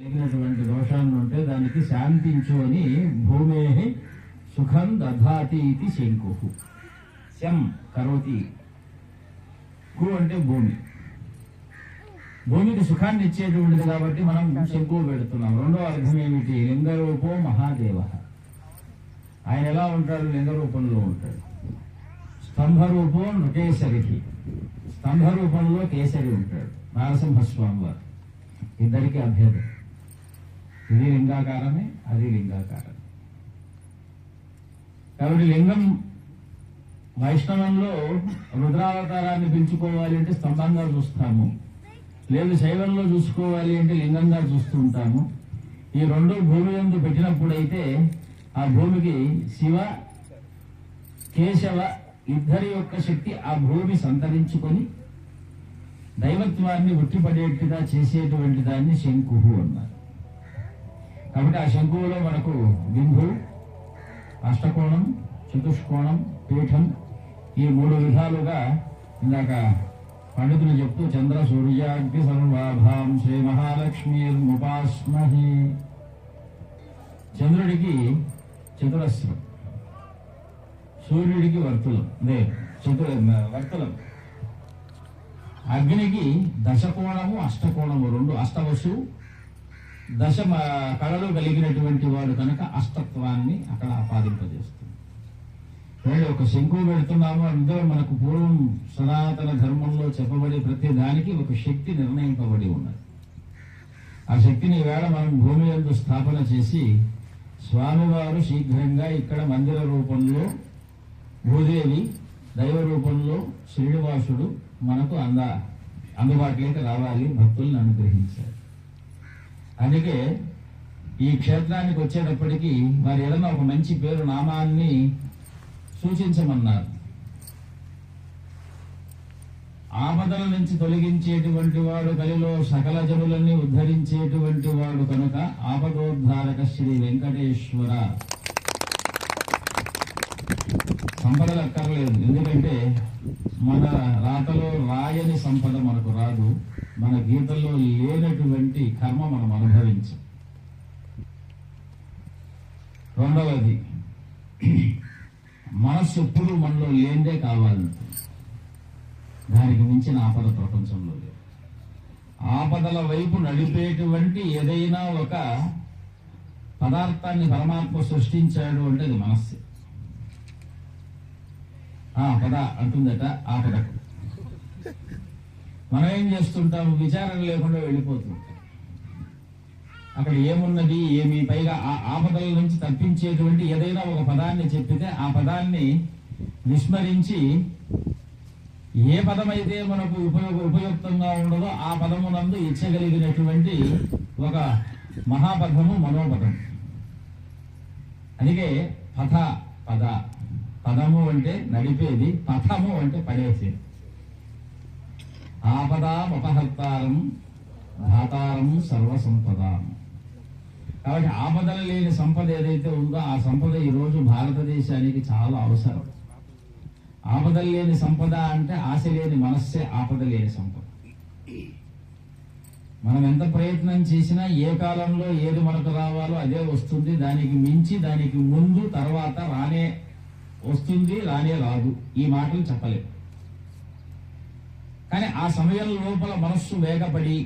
తగినటువంటి దోషాన్ని ఉంటే దానికి శాంతించు అని భూమే సుఖం దధాతి ఇది శంకు. శం కరోతి, కు అంటే భూమి, భూమికి సుఖాన్ని ఇచ్చేటువంటిది కాబట్టి మనం శంకువు పెడుతున్నాం. రెండో అర్థం ఏమిటి? లింగరూపో మహాదేవ. ఆయన ఎలా ఉంటాడు? లింగ రూపంలో ఉంటాడు. స్తంభరూపో నృకేసరికి, స్తంభ రూపంలో కేసరి ఉంటాడు నరసింహస్వామి వారు. ఇద్దరికి అభేదం. ఇది లింగాకారమే, అది లింగాకారమే. కాబట్టి లింగం వైష్ణవంలో రుద్రావతారాన్ని పెంచుకోవాలి అంటే స్తంభంగా చూస్తాము, లేదు శైవంలో చూసుకోవాలి అంటే లింగంగా చూస్తుంటాము. ఈ రెండు భూమి యందు పెట్టినప్పుడైతే ఆ భూమికి శివ కేశవ ఇద్దరి యొక్క శక్తి ఆ భూమి సంతరించుకొని దైవత్వాన్ని ఉట్టిపడేట్టుగా చేసేటువంటి దాన్ని శంకుహు అన్నారు. కాబట్టి ఆ శంకువులో మనకు బిందు, అష్టకోణం, చతుష్కోణం, పీఠం, ఈ మూడు విధాలుగా ఇందాక పండితులు చెప్తూ చంద్ర సూర్యాగ్ని సర్వాభాం శ్రీ మహాలక్ష్మీర్ముపాస్మహి. చంద్రుడికి చతురస్రం, సూర్యుడికి వర్తులం, వర్తులం, అగ్నికి దశకోణము అష్టకోణము, రెండు అష్టవసు దశ కళలు కలిగినటువంటి వాడు కనుక అష్టత్వాన్ని అక్కడ ఆపాదింపజేస్తుంది. ఒక శంకువు పెడుతున్నాము అందులో మనకు పూర్వం సనాతన ధర్మంలో చెప్పబడి ప్రతి దానికి ఒక శక్తి నిర్ణయింపబడి ఉన్నది. ఆ శక్తిని ఈవేళ మనం భూమి యందు స్థాపన చేసి స్వామివారు శీఘ్రంగా ఇక్కడ మందిర రూపంలో భూదేవి, దైవ రూపంలో శ్రీనివాసుడు మనకు అందుబాటులోకి రావాలి, భక్తులను అనుగ్రహించారు. అందుకే ఈ క్షేత్రానికి వచ్చేటప్పటికీ వారు ఏదైనా ఒక మంచి పేరు నామాన్ని సూచించమన్నారు. ఆపదల నుంచి తొలగించేటువంటి వాడు, కలిలో సకల జనులన్నీ ఉద్ధరించేటువంటి వాడు కనుక ఆపదోద్ధారక శ్రీ వెంకటేశ్వర. సంపదలు అక్కర్లేదు, ఎందుకంటే మన రాతలో రాయని సంపద మనకు రాదు, మన గీతల్లో లేనటువంటి కర్మ మనం అనుభవించాం. రెండవది, మనస్సు ఎప్పుడు మనలో లేనిదే కావాలంటే దానికి మించిన ఆపద ప్రపంచంలో లేదు. ఆపదల వైపు నడిపేటువంటి ఏదైనా ఒక పదార్థాన్ని పరమాత్మ సృష్టించాడు అంటే అది మనస్సే. పద అంటుందట ఆపదకు. మనం ఏం చేస్తుంటాం? విచారణ లేకుండా వెళ్ళిపోతుంటాం. అక్కడ ఏమున్నది ఏమి, పైగా ఆ ఆపదల నుంచి తప్పించేటువంటి ఏదైనా ఒక పదాన్ని చెప్పితే ఆ పదాన్ని విస్మరించి ఏ పదమైతే మనకు ఉపయుక్తంగా ఉండదో ఆ పదమునందు ఇచ్చగలిగినటువంటి ఒక మహాపదము మనోపదం. అందుకే పథ పద, పదము అంటే నడిపేది, పథము అంటే పడేసేది. ఆపదామపహర్తారం ధాతారం సర్వసంపదాం. కాబట్టి ఆపదలు లేని సంపద ఏదైతే ఉందో ఆ సంపద ఈరోజు భారతదేశానికి చాలా అవసరం. ఆపదలు లేని సంపద అంటే ఆశ లేని మనస్సే ఆపద లేని సంపద. మనం ఎంత ప్రయత్నం చేసినా ఏ కాలంలో ఏది మనకు రావాలో అదే వస్తుంది, దానికి మించి దానికి ముందు తర్వాత రానే వస్తుంది, రానే రాదు. ఈ మాటలు చెప్పలేదు. కానీ ఆ సమయం లోపల మనస్సు వేగపడి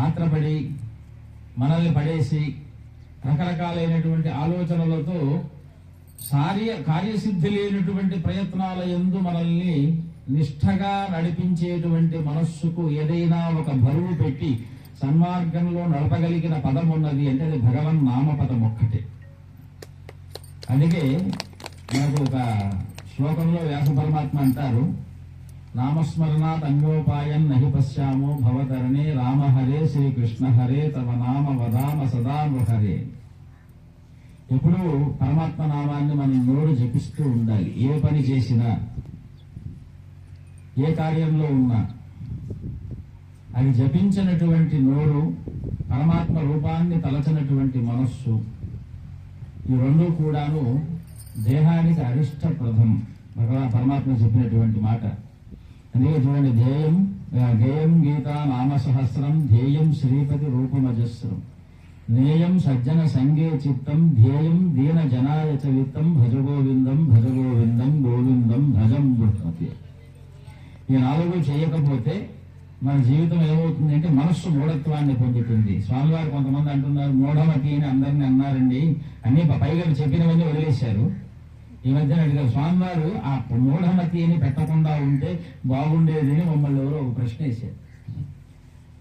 ఆత్రపడి మనల్ని పడేసి రకరకాలైనటువంటి ఆలోచనలతో కార్యసిద్ధి లేనటువంటి ప్రయత్నాల యందు మనల్ని నిష్ఠగా నడిపించేటువంటి మనస్సుకు ఏదైనా ఒక బరువు పెట్టి సన్మార్గంలో నడపగలిగిన పదం ఉన్నది అంటే అది భగవన్ నామపదం ఒక్కటే. అందుకే మనకు ఒక శ్లోకంలో వ్యాస పరమాత్మ అంటారు, నామస్మరణాత్ అన్యోపాయం నహి పశ్యామో భవతరణే రామ హరే శ్రీకృష్ణ హరే తవ నామ వదామ సదా హరే. ఎప్పుడూ పరమాత్మ నామాన్ని మనం నోరు జపిస్తూ ఉండాలి. ఏ పని చేసినా, ఏ కార్యంలో ఉన్నా అది జపించినటువంటి నోరు, పరమాత్మ రూపాన్ని తలచినటువంటి మనస్సు, ఈ రెండు కూడాను దేహానికి అరిష్టప్రదం. పరమాత్మ చెప్పినటువంటి మాట. అందుకే చూడండి, ధ్యేయం గేయం గీతా నామ సహస్రం ధ్యేయం శ్రీపతి రూపమజస్రం నేయం సజ్జన సంగే చిత్తం ధ్యేయం దీన జనాయ చ విత్తం భజ గోవిందం గోవిందం భజం బృహతి. ఈ 4 చేయకపోతే మన జీవితం ఏమవుతుంది అంటే మనస్సు మూఢత్వాన్ని పొందుతుంది. స్వామివారు కొంతమంది అంటున్నారు మూఢమతి అని అందరినీ అన్నారండి, అన్ని పైగా చెప్పినవన్నీ వదిలేశారు. ఈ మధ్యన అడిగారు స్వామివారు ఆ మూఢమతి అని పెట్టకుండా ఉంటే బాగుండేది అని మమ్మల్ని ఎవరో ఒక ప్రశ్న వేశారు.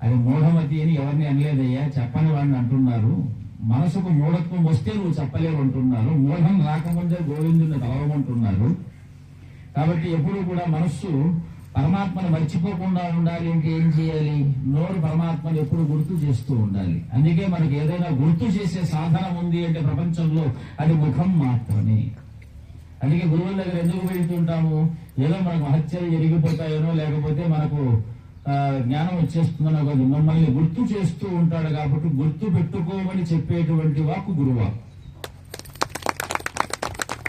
అది మూఢమతి అని ఎవరిని అనలేదయ్యా, చెప్పని వాడిని అంటున్నారు. మనసుకు మూఢత్వం వస్తే నువ్వు చెప్పలేవు అంటున్నారు. మూఢం రాకముందే గోవిందుని కలవమంటున్నారు. కాబట్టి ఎప్పుడు కూడా మనస్సు పరమాత్మను మర్చిపోకుండా ఉండాలి అంటే ఏం చేయాలి? నోరు పరమాత్మను ఎప్పుడు గుర్తు చేస్తూ ఉండాలి. అందుకే మనకి ఏదైనా గుర్తు చేసే సాధనం ఉంది అంటే ప్రపంచంలో అది ముఖం మాత్రమే. అందుకే గురువుల దగ్గర ఎందుకు వెళ్తుంటాము? ఏదో మనకు హత్యలు జరిగిపోతాయనో లేకపోతే మనకు జ్ఞానం వచ్చేస్తుందనో కాదు, మమ్మల్ని గుర్తు చేస్తూ ఉంటాడు. కాబట్టి గుర్తు పెట్టుకోమని చెప్పేటువంటి వాక్కు గురువాక్కు.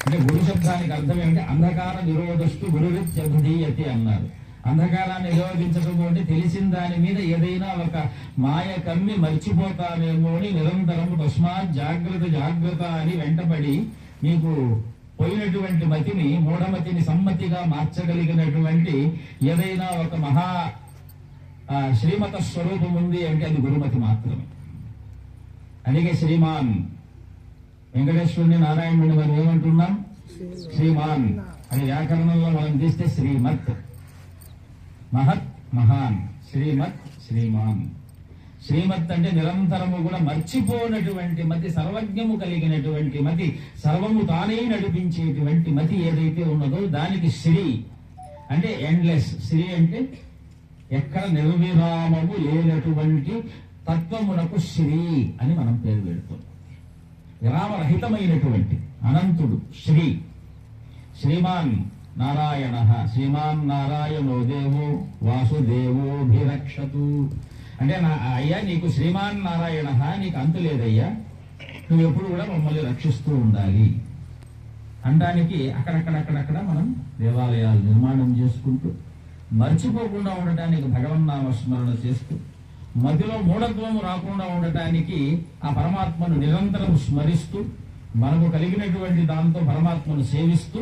అంటే గురు శబ్దానికి అర్థం ఏమిటి? అంధకార నిరోధస్తు గురురిత్యభిధీయతి అన్నారు. అంధకారాన్ని నిరోధించడం అంటే తెలిసిన దాని మీద ఏదైనా ఒక మాయ కమ్మి మర్చిపోతామేమో అని నిరంతరం తస్మాత్ జాగ్రత్త అని వెంటబడి మీకు పోయినటువంటి మతిని, మూఢమతిని సమ్మతిగా మార్చగలిగినటువంటి ఏదైనా ఒక మహా శ్రీమత స్వరూపం ఉంది అంటే అది గురుమతి మాత్రమే. అందుకే శ్రీమాన్ వెంకటేశ్వరుని నారాయణుని మనం ఏమంటున్నాం? శ్రీమాన్ అని వ్యాకరణంలో మనం తీస్తే శ్రీమత్, మహత్, మహాన్, శ్రీమత్, శ్రీమాన్. శ్రీమత్ అంటే నిరంతరము కూడా మర్చిపోనటువంటి మతి, సర్వజ్ఞము కలిగినటువంటి మతి, సర్వము తానే నడిపించేటువంటి మతి ఏదైతే ఉన్నదో దానికి శ్రీ అంటే ఎండ్లెస్. శ్రీ అంటే ఎక్కడ నిర్విరామము లేనటువంటి తత్వమునకు శ్రీ అని మనం పేరు పెడుతున్నాం. విరామరహితమైనటువంటి అనంతుడు శ్రీ. శ్రీమాన్ నారాయణ, శ్రీమాన్ నారాయణో దేవో వాసుదేవోభిరక్షతు అంటే అయ్యా నీకు శ్రీమాన్ నారాయణ, నీకు అంతు లేదయ్యా, నువ్వు ఎప్పుడు కూడా మమ్మల్ని రక్షిస్తూ ఉండాలి అనడానికి అక్కడక్కడక్కడక్కడ మనం దేవాలయాలు నిర్మాణం చేసుకుంటూ మర్చిపోకుండా ఉండటానికి భగవన్నామస్మరణ చేస్తూ మధ్యలో మూఢత్వము రాకుండా ఉండటానికి ఆ పరమాత్మను నిరంతరం స్మరిస్తూ మనకు కలిగినటువంటి దాంతో పరమాత్మను సేవిస్తూ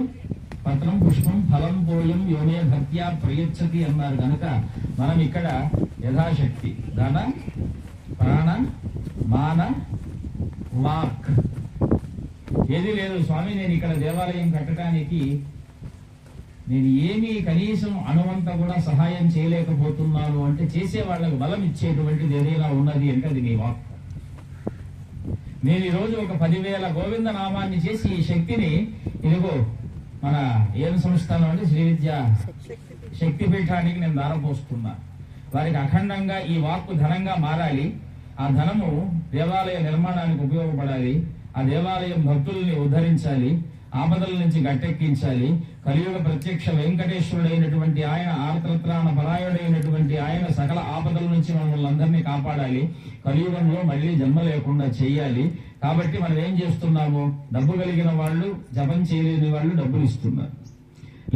పత్రం పుష్పం ఫలం తోయం యోనే భక్త్యా ప్రయచ్చతి అన్నారు. కనుక మనం ఇక్కడ యథాశక్తి ధన ప్రాణ మాన వాక్ ఏది లేదు స్వామి, నేను ఇక్కడ దేవాలయం కట్టడానికి నేను ఏమీ కనీసం అణువంతా కూడా సహాయం చేయలేకపోతున్నాను అంటే చేసే వాళ్ళకు బలం ఇచ్చేటువంటిది ఏదైనా ఉన్నది అంటే అది నీ వాక్. నేను ఈరోజు ఒక 10,000 గోవింద నామాన్ని చేసి ఈ శక్తిని ఇదిగో మన ఏం సంస్థలో అంటే శ్రీ విద్య శక్తిపీఠానికి నేను దారపోస్తున్నా. వారికి అఖండంగా ఈ వాక్కు ధనంగా మారాలి. ఆ ధనము దేవాలయ నిర్మాణానికి ఉపయోగపడాలి. ఆ దేవాలయం భక్తుల్ని ఉద్ధరించాలి, ఆపదల నుంచి గట్టెక్కించాలి. కలియుగ ప్రత్యక్ష వెంకటేశ్వరుడైనటువంటి ఆయన, ఆర్తత్రాణ పరాయుడైనటువంటి ఆయన సకల ఆపదల నుంచి మమ్మల్ని అందరినీ కాపాడాలి. కలియుగంలో మళ్ళీ జన్మ లేకుండా చేయాలి. కాబట్టి మనం ఏం చేస్తున్నాము? డబ్బు కలిగిన వాళ్ళు జపం చేయలేని వాళ్ళు డబ్బులు ఇస్తున్నారు,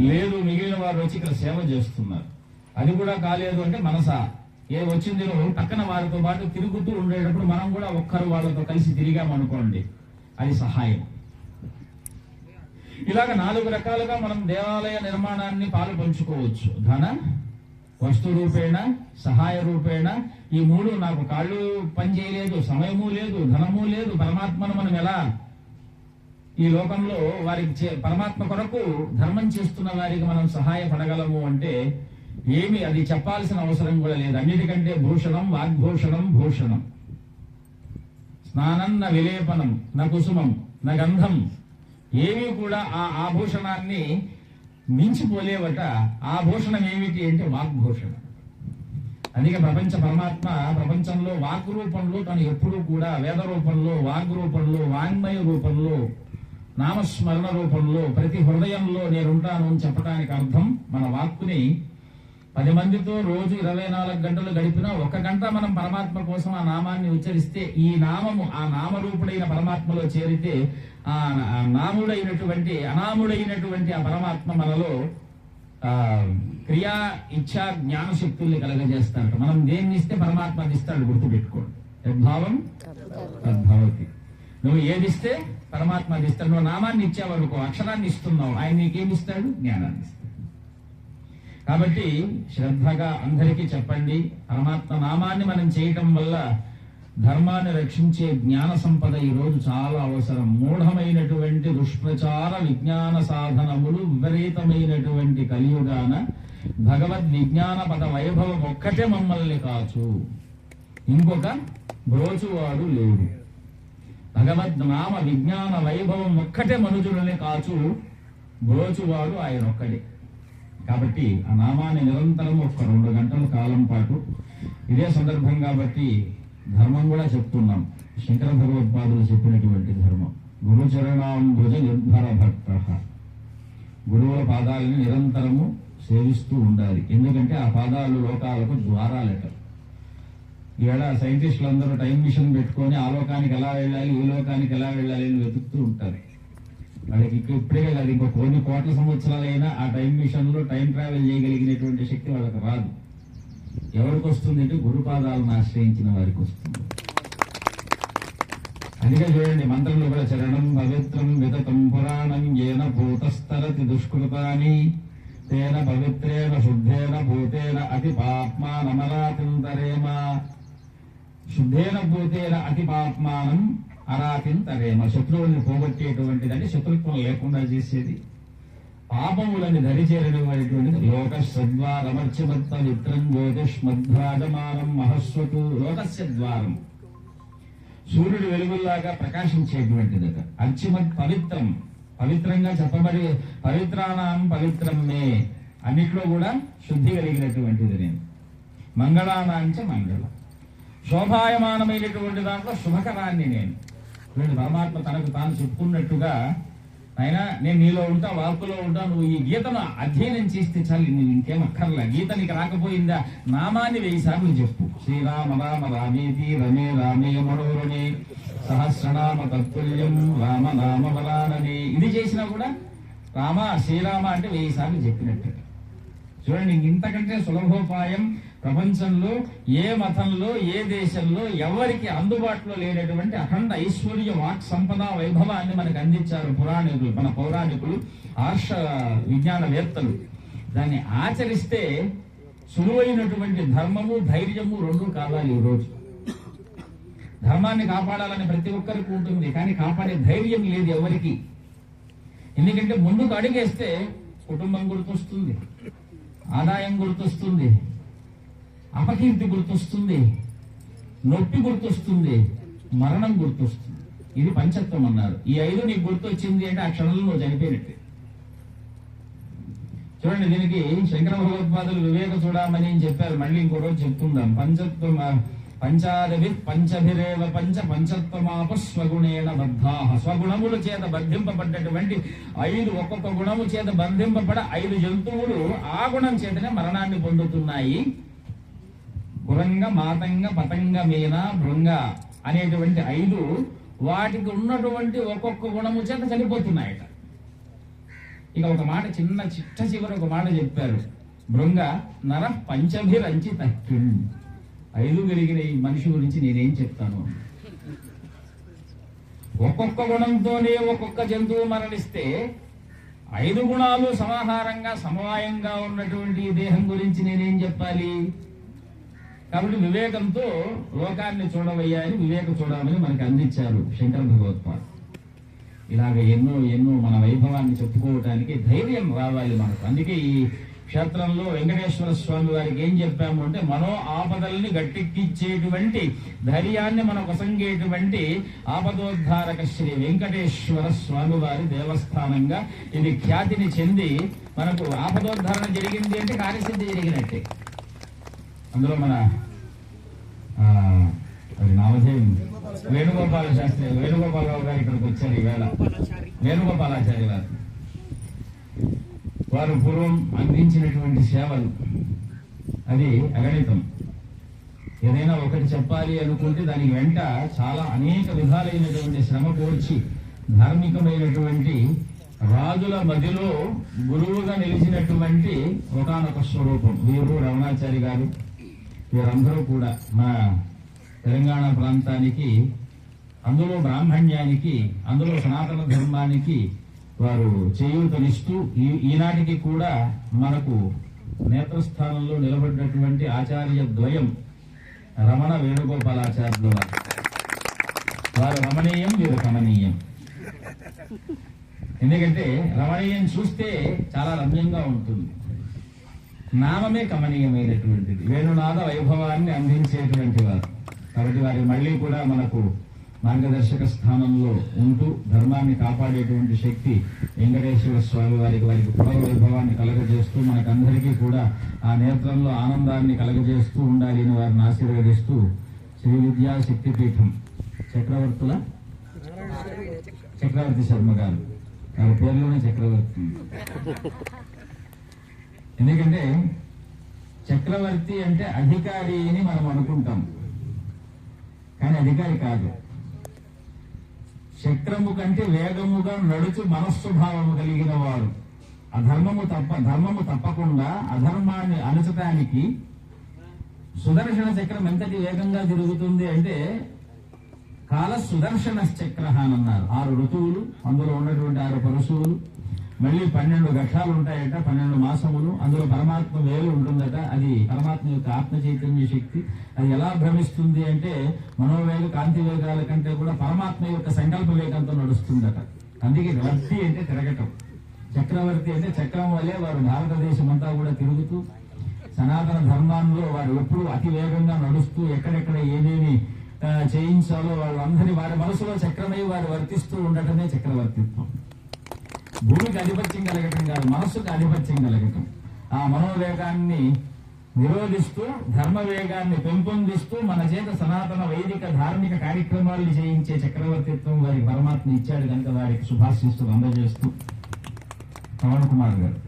లేదు మిగిలిన వారు వచ్చి ఇక్కడ సేవ చేస్తున్నారు. అది కూడా కాలేదు అంటే మనసా ఏ వచ్చింది పక్కన వారితో పాటు తిరుగుతూ ఉండేటప్పుడు మనం కూడా ఒక్కరు వాళ్ళతో కలిసి తిరిగామనుకోండి, అది సహాయం. ఇలాగ 4 రకాలుగా మనం దేవాలయ నిర్మాణాన్ని పాలు పంచుకోవచ్చు. ధన, వస్తు రూపేణ, సహాయ రూపేణ. ఈ 3 నాకు కాళ్ళు పని చేయలేదు, సమయము లేదు, ధనము లేదు. పరమాత్మను మనం ఎలా ఈ లోకంలో వారికి పరమాత్మ కొరకు ధర్మం చేస్తున్న వారికి మనం సహాయపడగలము అంటే ఏమి అది చెప్పాల్సిన అవసరం కూడా లేదు. అన్నిటికంటే భూషణం వాగ్భూషణం భూషణం. స్నానం న విలేపనం న కుసుమం న గంధం. ఏమీ కూడా ఆ ఆభూషణాన్ని మించిపోలేవట. ఆ భూషణం ఏమిటి అంటే వాగ్భూషణం. అందుకే పరమాత్మ ప్రపంచంలో వాక్ రూపంలో తను ఎప్పుడూ కూడా వేద రూపంలో, వాగ్ రూపంలో, వాంగ్మయ రూపంలో, నామస్మరణ రూపంలో ప్రతి హృదయంలో నేనుంటాను అని చెప్పడానికి అర్థం మన వాక్కుని 10 మందితో రోజు 24 గంటలు గడిపినా 1 గంట మనం పరమాత్మ కోసం ఆ నామాన్ని ఉచ్చరిస్తే ఈ నామము ఆ నామరూపుడైన పరమాత్మలో చేరితే ఆ నాముడైనటువంటి అనాముడైనటువంటి ఆ పరమాత్మ మనలో క్రియా ఇచ్ఛా జ్ఞానశక్తుల్ని కలగజేస్తాడు. మనం దేన్ని ఇస్తే పరమాత్మ అది ఇస్తాడు, గుర్తుపెట్టుకోండి. యద్భావం తద్భవతి. నువ్వు ఏది ఇస్తే పరమాత్మ అది ఇస్తాడు. నువ్వు నామాన్ని ఇచ్చావనుకో, అక్షరాన్ని ఇస్తున్నావు, ఆయన నీకేమి ఇస్తాడు? జ్ఞానాన్ని ఇస్తాడు. కాబట్టి శ్రద్ధగా అందరికీ చెప్పండి, పరమాత్మ నామాన్ని మనం చేయటం వల్ల ధర్మాన్ని రక్షించే జ్ఞాన సంపద ఈ రోజు చాలా అవసరం. మూఢమైనటువంటి దుష్ప్రచార విజ్ఞాన సాధనములు విపరీతమైనటువంటి కలియుగాన భగవద్ విజ్ఞాన పద వైభవం ఒక్కటే మమ్మల్ని కాచు, ఇంకొక బ్రోచువాడు లేడు. భగవద్ నామ విజ్ఞాన వైభవం ఒక్కటే మనుజులని కాచు, బ్రోచువాడు ఆయన ఒక్కడే. కాబట్టి ఆ నామాన్ని నిరంతరం ఒక 2 గంటల కాలం పాటు, ఇదే సందర్భం కాబట్టి ధర్మం కూడా చెప్తున్నాం. శంకర భగవత్పాదులు చెప్పినటువంటి ధర్మం, గురుచరణాంబుజ నిర్భర భక్త, గురువుల పాదాలని నిరంతరము సేవిస్తూ ఉండాలి. ఎందుకంటే ఆ పాదాలు లోకాలకు ద్వారాలట. ఈవేళ సైంటిస్టులు అందరూ టైం మిషన్ పెట్టుకొని ఆ లోకానికి ఎలా వెళ్ళాలి, ఈ లోకానికి ఎలా వెళ్ళాలి అని వెతుకుతూ ఉంటారు. వాళ్ళకి ఇప్పుడే కాదు, ఇంకో కొన్ని కోట్ల సంవత్సరాలైనా ఆ టైం మిషన్ లో టైం ట్రావెల్ చేయగలిగినటువంటి శక్తి వాళ్ళకి రాదు. ఎవరికి వస్తుంది అంటే గురుపాదాలను ఆశ్రయించిన వారికి వస్తుంది. అందుకే చూడండి, మంత్రంలో కూడా చరణం పవిత్రం విదతం పురాణం ఏన భూతస్తరతి దుష్కృతాని తేన పవిత్రేణ శుద్ధేన భూతేన అతి పాప్మానమరాతింతరేమ. శుద్ధేన భూతేన అతి పాప్మానం అరాతింతరేమ. శత్రువుల్ని పోగొట్టేటువంటిదంటే శత్రుత్వం లేకుండా చేసేది, పాపములని దరిచేరటువంటిది. లోక సద్వారమర్చిమత్త మిత్రం జ్యోతిష్మద్భాజమానం మహస్వతు. లోకస్య ద్వారం సూర్యుడు వెలుగుల్లాగా ప్రకాశించేటువంటిదట. అర్చిమత్ పవిత్రం, పవిత్రంగా చెప్పబడి పవిత్రానాం పవిత్రం మే, అన్నిట్లో కూడా శుద్ధి కలిగినటువంటిది నేను. మంగళానాంచ మంగళం, శోభాయమానమైనటువంటి దాంట్లో శుభకరాన్ని నేను. వీడు పరమాత్మ తనకు తాను చెప్పుకున్నట్టుగా, ఆయన నేను నీలో ఉంటా, వాక్కులో ఉంటా, నువ్వు ఈ గీతను అధ్యయనం చేస్తే చాలు, నువ్వు ఇంకేం అక్కర్లా. గీత నీకు రాకపోయిందా, నామాన్ని 1000 సార్లు చెప్పు. శ్రీరామ రామ రామేతి రమే రామే మనోరమే సహస్రనామ తత్తుల్యం రామ నామ వరానని. ఇది చేసినా కూడా రామ శ్రీరామ అంటే 1000 సార్లు చెప్పినట్టు. చూడండి, ఇంతకంటే సులభోపాయం ప్రపంచంలో ఏ మతంలో ఏ దేశంలో ఎవరికి అందుబాటులో లేనటువంటి అఖండ ఐశ్వర్య వాక్ సంపద వైభవాన్ని మనకు అందించారు పురాణికులు, మన పౌరాణికులు, ఆర్ష విజ్ఞానవేత్తలు. దాన్ని ఆచరిస్తే సులువైనటువంటి ధర్మము ధైర్యము 2 కావాలి. ఈరోజు ధర్మాన్ని కాపాడాలని ప్రతి ఒక్కరికి ఉంటుంది, కానీ కాపాడే ధైర్యం లేదు ఎవరికి. ఎందుకంటే ముందుకు అడుగేస్తే కుటుంబం గుర్తొస్తుంది, ఆదాయం గుర్తొస్తుంది, అపకీర్తి గుర్తొస్తుంది, నొప్పి గుర్తొస్తుంది, మరణం గుర్తొస్తుంది. ఇది పంచత్వం అన్నారు. ఈ 5 నీకు గుర్తొచ్చింది అంటే ఆ క్షణంలో నువ్వు చనిపోయినట్టే. చూడండి, దీనికి శంకర భగవత్పాదులు వివేక చూడమని చెప్పారు. మళ్ళీ ఇంకో రోజు చెప్పుకుందాం. పంచత్వం పంచాదవి పంచభిరేవ పంచ పంచత్వమాప స్వగుణేన బద్ధాః. స్వగుణముల చేత బంధింపబడ్డటువంటి 5, ఒక్కొక్క గుణము చేత బంధింపబడ 5 జంతువులు ఆ గుణం చేతనే మరణాన్ని పొందుతున్నాయి. కురంగ మాతంగ పతంగ మీన భృంగ అనేటువంటి 5 వాటికి ఉన్నటువంటి ఒక్కొక్క గుణము చేత చనిపోతున్నాయట. ఇక ఒక మాట, చిట్ట చివరి ఒక మాట చెప్పారు. భృంగ నర పంచభిరంచిత, 5 కలిగిన ఈ మనిషి గురించి నేనేం చెప్తాను. ఒక్కొక్క గుణంతోనే ఒక్కొక్క జంతువు మరణిస్తే 5 గుణాలు సమాహారంగా సమవాయంగా ఉన్నటువంటి ఈ దేహం గురించి నేనేం చెప్పాలి. కాబట్టి వివేకంతో లోకాన్ని చూడవయ్యా అని వివేక చూడమని మనకి అందించారు శంకర భగవత్పాదులు. ఇలాగ ఎన్నో ఎన్నో మన వైభవాన్ని చెప్పుకోవటానికి ధైర్యం రావాలి మనకు. అందుకే ఈ క్షేత్రంలో వెంకటేశ్వర స్వామి వారికి ఏం చెప్పాము అంటే, మనో ఆపదల్ని గట్టెక్కించేటువంటి ధైర్యాన్ని మనకు ఒసంగేటువంటి ఆపదోద్ధారక శ్రీ వెంకటేశ్వర స్వామి వారి దేవస్థానంగా ఇది ఖ్యాతిని చెంది మనకు ఆపదోద్ధారణ జరిగింది అంటే కార్యసిద్ధి జరిగినట్టే. అందులో మన నామధేయం వేణుగోపాల శాస్త్రి, వేణుగోపాలరావు గారు ఇక్కడికి వచ్చారు ఈవేళ. వేణుగోపాలాచార్య గారు, వారు పూర్వం అందించినటువంటి సేవలు అది అగణితం. ఏదైనా ఒకటి చెప్పాలి అనుకుంటే దానికి వెంట చాలా అనేక విధాలైనటువంటి శ్రమ కోర్చి ధార్మికమైనటువంటి రాజుల మదిలో గురువుగా నిలిచినటువంటి ఒకానొక స్వరూపం వీరు రమణాచారి గారు. వీరందరూ కూడా మన తెలంగాణ ప్రాంతానికి, అందులో బ్రాహ్మణ్యానికి, అందులో సనాతన ధర్మానికి వారు చేయూతనిస్తూ ఈనాటికి కూడా మనకు నేత్రస్థానంలో నిలబడినటువంటి ఆచార్య ద్వయం రమణ వేణుగోపాలాచార్యుల వారు. వారు రమణీయం, వీరు కమనీయం. ఎందుకంటే రమణీయం చూస్తే చాలా రమ్యంగా ఉంటుంది, నామమే కమనీయమైనటువంటిది, వేణునాద వైభవాన్ని అందించేటువంటి వారు. కాబట్టి వారి మళ్ళీ కూడా మనకు మార్గదర్శక స్థానంలో ఉంటూ ధర్మాన్ని కాపాడేటువంటి శక్తి వెంకటేశ్వర స్వామి వారికి పునర్ వైభవాన్ని కలగజేస్తూ మనకందరికీ కూడా ఆ నేత్రంలో ఆనందాన్ని కలగజేస్తూ ఉండాలి అని వారిని ఆశీర్వదిస్తూ శ్రీ విద్యా శక్తిపీఠం చక్రవర్తి శర్మ గారు, వారి పేరులోనే చక్రవర్తి. ఎందుకంటే చక్రవర్తి అంటే అధికారి అని మనం అనుకుంటాం, కానీ అధికారి కాదు. చక్రము కంటే వేగముగా నడుచు మనస్సుభావము కలిగిన వాడు. ధర్మము తప్పకుండా అధర్మాన్ని అణచటానికి సుదర్శన చక్రం ఎంతటి వేగంగా తిరుగుతుంది అంటే కాల సుదర్శన చక్ర అని అన్నారు. 6 ఋతువులు, అందులో ఉన్నటువంటి 6 పరశువులు, మళ్ళీ 12 ఘట్టాలు ఉంటాయట, 12 మాసములు, అందులో పరమాత్మ వేలు ఉంటుందట. అది పరమాత్మ యొక్క ఆత్మ చైతన్య శక్తి. అది ఎలా భ్రమిస్తుంది అంటే మనోవేగ కాంతి వేగాల కంటే కూడా పరమాత్మ యొక్క సంకల్ప వేగంతో నడుస్తుందట. అందుకే వర్తి అంటే తిరగటం, చక్రవర్తి అంటే చక్రం వల్లే వారు భారతదేశం అంతా కూడా తిరుగుతూ సనాతన ధర్మాల్లో వారు ఎప్పుడు అతి వేగంగా నడుస్తూ ఎక్కడెక్కడ ఏమేమి చేయించాలో వాళ్ళందరినీ వారి మనసులో చక్రమై వారు వర్తిస్తూ ఉండటమే చక్రవర్తిత్వం. భూమికి ఆధిపత్యం కలగటం కాదు, మనస్సుకు ఆధిపత్యం కలగటం. ఆ మనోవేగాన్ని నిరోధిస్తూ ధర్మ వేగాన్ని పెంపొందిస్తూ మన చేత సనాతన వైదిక ధార్మిక కార్యక్రమాలను చేయించే చక్రవర్తిత్వం వారికి పరమాత్మ ఇచ్చాడు కనుక వారికి శుభాశిస్తులు అందజేస్తూ పవన్ కుమార్ గారు.